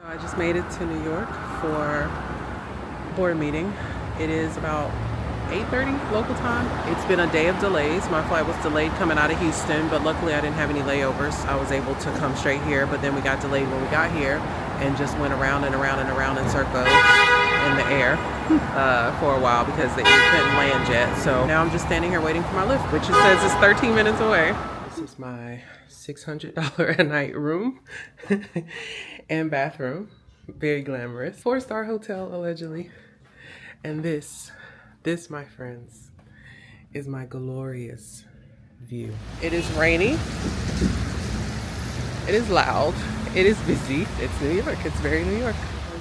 I just made it to New York for board meeting. It is about 8:30 local time. It's been a day of delays. My flight was delayed coming out of Houston, but luckily I didn't have any layovers. I was able to come straight here, but then we got delayed when we got here and just went around and around and around in circles in the air for a while because they couldn't land yet. So now I'm just standing here waiting for my lift, which it says is 13 minutes away. This is my $600 a night room and bathroom. Very glamorous. 4-star hotel, allegedly. And this, my friends, is my glorious view. It is rainy. It is loud. It is busy. It's New York. It's very New York.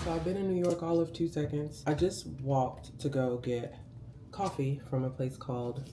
So I've been in New York all of 2 seconds. I just walked to go get coffee from a place called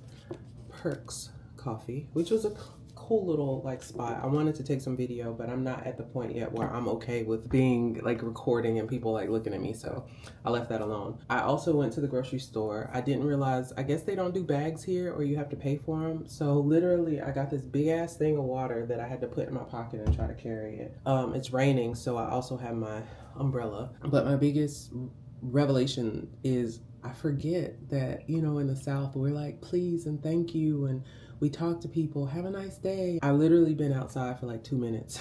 Perks Coffee, which was a cool little like spot. I wanted to take some video, but I'm not at the point yet where I'm okay with being like recording and people like looking at me, so I left that alone. I also went to the grocery store. I didn't realize, I guess they don't do bags here or you have to pay for them. So literally I got this big ass thing of water that I had to put in my pocket and try to carry it. It's raining, so I also have my umbrella. But my biggest revelation is I forget that, you know, in the South we're like please and thank you and we talk to people, have a nice day. I've literally been outside for like 2 minutes.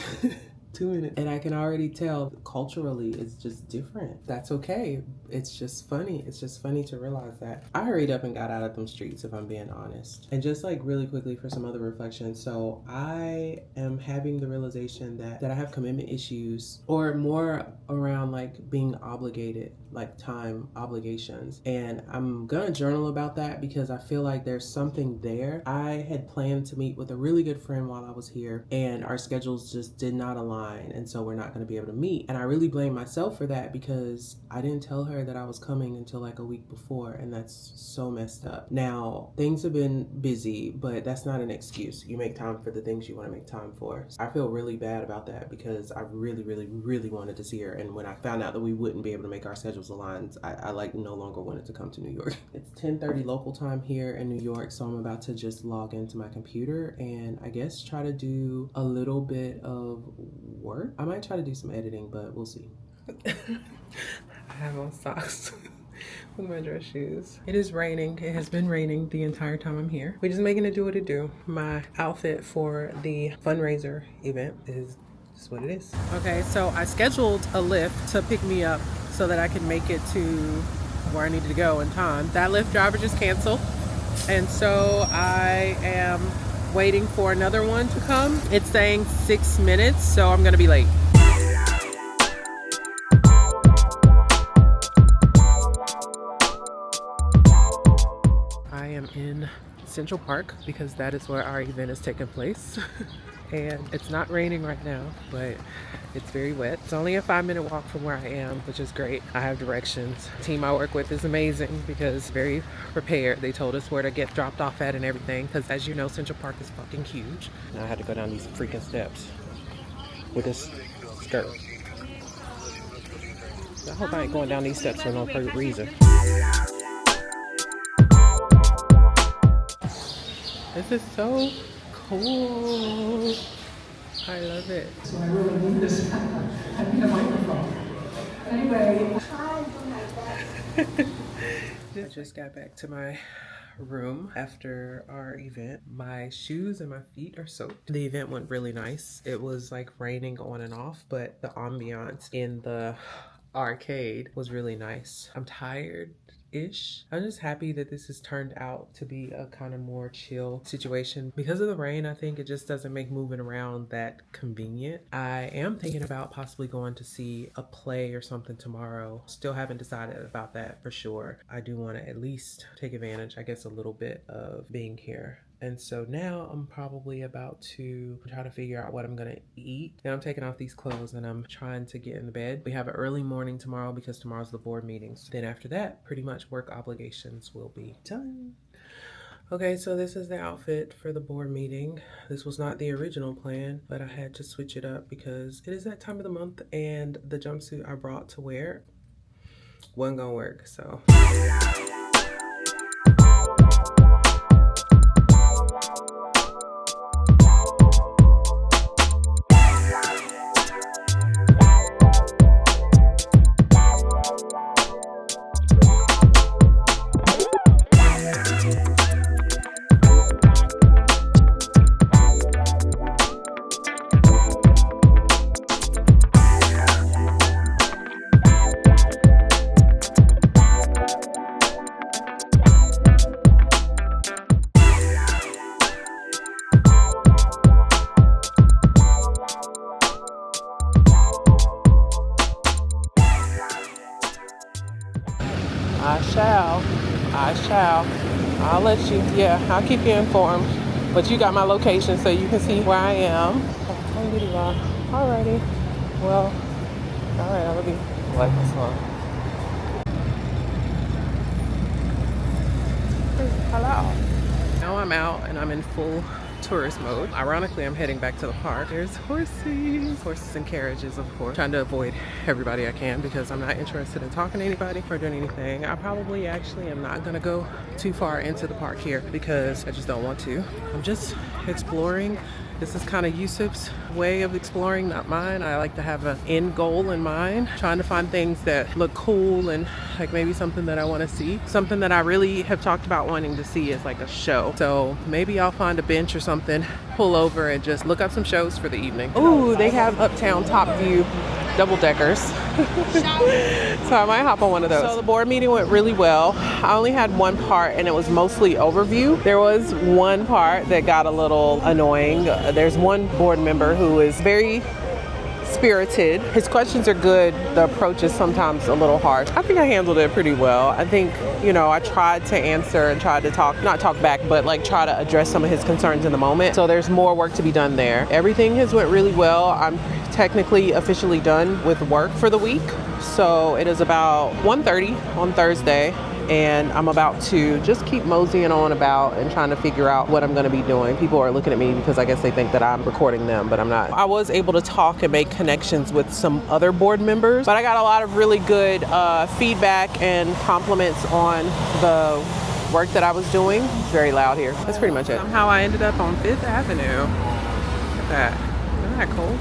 2 minutes. And I can already tell culturally it's just different. That's okay. It's just funny. It's just funny to realize that. I hurried up and got out of them streets, if I'm being honest. And just like really quickly for some other reflection. So I am having the realization that I have commitment issues, or more around like being obligated, like time obligations. And I'm gonna journal about that because I feel like there's something there. I had planned to meet with a really good friend while I was here and our schedules just did not align. And so we're not going to be able to meet. And I really blame myself for that because I didn't tell her that I was coming until like a week before. And that's so messed up. Now, things have been busy, but that's not an excuse. You make time for the things you want to make time for. I feel really bad about that because I really, really, really wanted to see her. And when I found out that we wouldn't be able to make our schedules align, I like no longer wanted to come to New York. It's 10:30 local time here in New York. So I'm about to just log into my computer and I guess try to do a little bit of work. I might try to do some editing, but we'll see. I have on socks with my dress shoes. It is raining. It has been raining the entire time I'm here. We're just making it do what it do. My outfit for the fundraiser event is just what it is. Okay, so I scheduled a Lyft to pick me up so that I can make it to where I needed to go in time. That Lyft driver just canceled, and so I am waiting for another one to come. It's saying 6 minutes, so I'm gonna be late. I am in Central Park because that is where our event is taking place. And it's not raining right now, but it's very wet. It's only a 5-minute walk from where I am, which is great. I have directions. The team I work with is amazing because very prepared. They told us where to get dropped off at and everything, because as you know, Central Park is fucking huge. And I had to go down these freaking steps with this skirt. I hope I ain't going down these steps for no reason. This is so cool. I love it. So I really need this. I need a microphone. Anyway. I just got back to my room after our event. My shoes and my feet are soaked. The event went really nice. It was like raining on and off, but the ambiance in the arcade was really nice. I'm tired-ish. I'm just happy that this has turned out to be a kind of more chill situation. Because of the rain, I think it just doesn't make moving around that convenient. I am thinking about possibly going to see a play or something tomorrow. Still haven't decided about that for sure. I do want to at least take advantage, I guess, a little bit of being here. And so now I'm probably about to try to figure out what I'm gonna eat. Now I'm taking off these clothes and I'm trying to get in the bed. We have an early morning tomorrow because tomorrow's the board meetings. Then after that, pretty much work obligations will be done. Okay, so this is the outfit for the board meeting. This was not the original plan, but I had to switch it up because it is that time of the month and the jumpsuit I brought to wear wasn't gonna work, so. I shall. I shall. I'll let you, yeah, I'll keep you informed. But you got my location so you can see where I am. Alrighty. Well, alright, I'll be like this one. Hello. Now I'm out and I'm in full tourist mode. Ironically, I'm heading back to the park. There's horses and carriages, of course. Trying to avoid everybody I can because I'm not interested in talking to anybody or doing anything. I probably actually am not gonna go too far into the park here because I just don't want to. I'm just exploring. This is kind of Yusuf's way of exploring, not mine. I like to have an end goal in mind, trying to find things that look cool and like maybe something that I want to see. Something that I really have talked about wanting to see is like a show. So maybe I'll find a bench or something, pull over and just look up some shows for the evening. Ooh, they have Uptown Top View double deckers. So I might hop on one of those. So the board meeting went really well. I only had one part and it was mostly overview. There was one part that got a little annoying. There's one board member who is very spirited. His questions are good. The approach is sometimes a little harsh. I think I handled it pretty well. I think, you know, I tried to answer and tried to not talk back, but like try to address some of his concerns in the moment. So there's more work to be done there. Everything has went really well. I'm technically officially done with work for the week. So it is about 1:30 on Thursday. And I'm about to just keep moseying on about and trying to figure out what I'm going to be doing. People are looking at me because I guess they think that I'm recording them, but I'm not. I was able to talk and make connections with some other board members, but I got a lot of really good feedback and compliments on the work that I was doing. It's very loud here. That's pretty much it. Somehow I ended up on 5th Avenue. Look at that. Isn't that cool?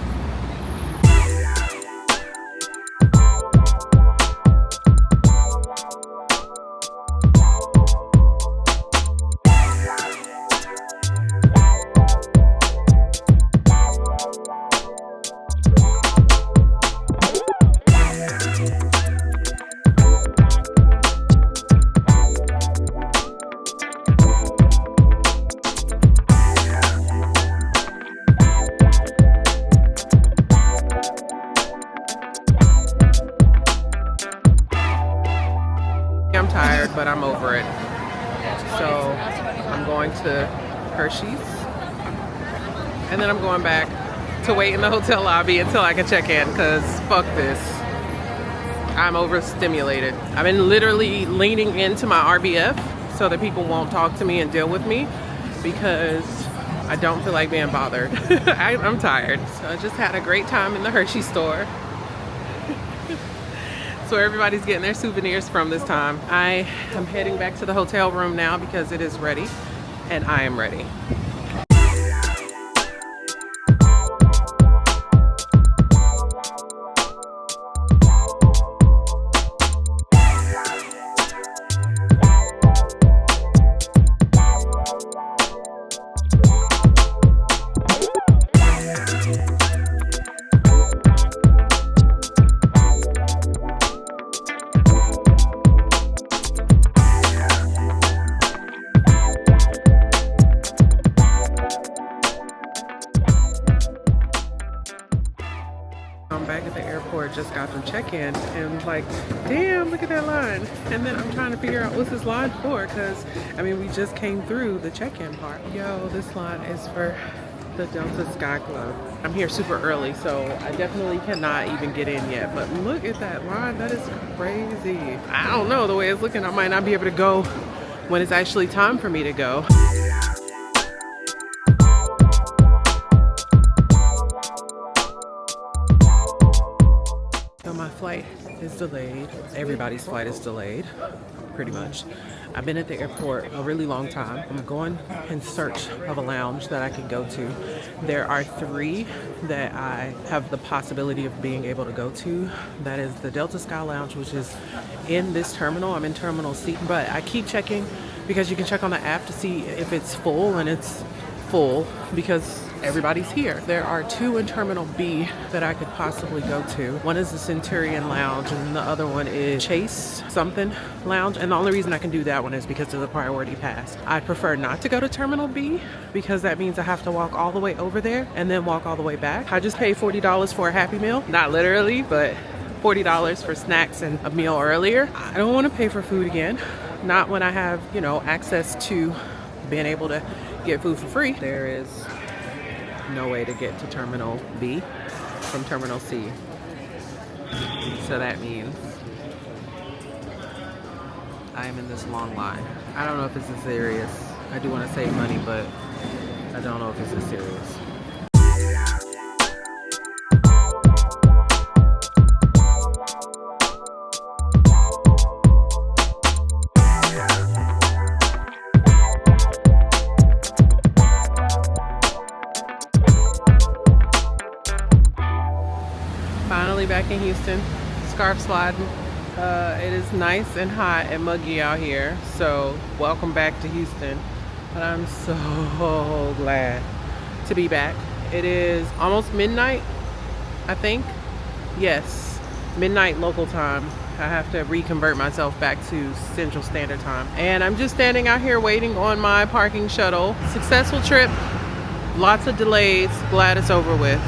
I'm tired, but I'm over it. So I'm going to Hershey's and then I'm going back to wait in the hotel lobby until I can check in because fuck this. I'm overstimulated. I've been literally leaning into my RBF so that people won't talk to me and deal with me because I don't feel like being bothered. I'm tired. So I just had a great time in the Hershey store. So everybody's getting their souvenirs from this time. I am heading back to the hotel room now because it is ready and I am ready. I'm back at the airport, just got from check-in and like, damn, look at that line. And then I'm trying to figure out what's this line for because, I mean, we just came through the check-in part. Yo, this line is for the Delta Sky Club. I'm here super early, so I definitely cannot even get in yet. But look at that line, that is crazy. I don't know, the way it's looking, I might not be able to go when it's actually time for me to go. So my flight is delayed. Everybody's flight is delayed, pretty much. I've been at the airport a really long time. I'm going in search of a lounge that I can go to. There are 3 that I have the possibility of being able to go to. That is the Delta Sky Lounge, which is in this terminal. I'm in Terminal C, but I keep checking because you can check on the app to see if it's full, and it's full because everybody's here. There are 2 in Terminal B that I could possibly go to. One is the Centurion Lounge and the other one is Chase something Lounge. And the only reason I can do that one is because of the priority pass. I prefer not to go to Terminal B because that means I have to walk all the way over there and then walk all the way back. I just paid $40 for a Happy Meal. Not literally, but $40 for snacks and a meal earlier. I don't want to pay for food again. Not when I have, you know, access to being able to get food for free. There is no way to get to Terminal B from Terminal C. So that means I am in this long line. I don't know if this is serious. I do want to save money, but I don't know if this is serious. Finally back in Houston, scarf sliding. It is nice and hot and muggy out here, so welcome back to Houston. But I'm so glad to be back. It is almost midnight, I think. Yes, midnight local time. I have to reconvert myself back to Central Standard Time. And I'm just standing out here waiting on my parking shuttle. Successful trip, lots of delays, glad it's over with.